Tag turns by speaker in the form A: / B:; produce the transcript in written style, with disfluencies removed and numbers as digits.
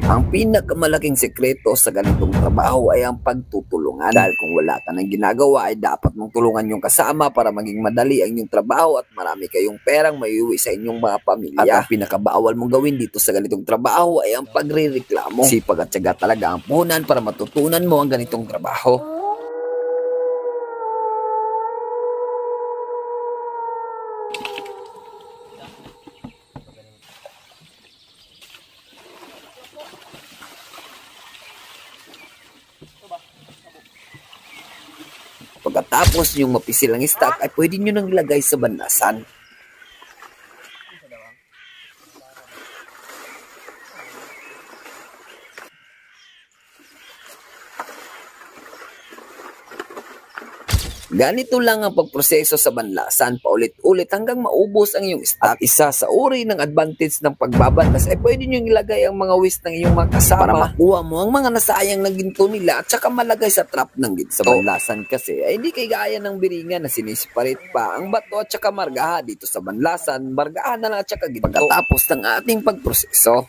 A: Ang pinakamalaking sekreto sa ganitong trabaho ay ang pagtutulungan. Dahil kung wala ka ng ginagawa ay dapat mong tulungan yung kasama para maging madali ang inyong trabaho at marami kayong perang maiuwi sa inyong mga pamilya. At ang pinakabawal mong gawin dito sa ganitong trabaho ay ang pagrereklamo. Sipag at tiyaga talaga ang puhunan para matutunan mo ang ganitong trabaho. Pagkatapos yung mapisil ang stock ay pwede nyo nang ilagay sa banlasan. Ganito lang ang pagproseso sa banlasan, paulit-ulit hanggang maubos ang iyong stock. At isa sa uri ng advantage ng pagbabanlas ay pwede nyo ilagay ang mga waste ng iyong mga kasama para makuha mo ang mga nasayang na ginto nila at saka malagay sa trap ng ginto. Sa banlasan kasi ay hindi kay gaya ng biringan na sinisparit pa ang bato at saka margaha. Dito sa banlasan, margaha na lang at saka ginto. Pagkatapos ng ating pagproseso,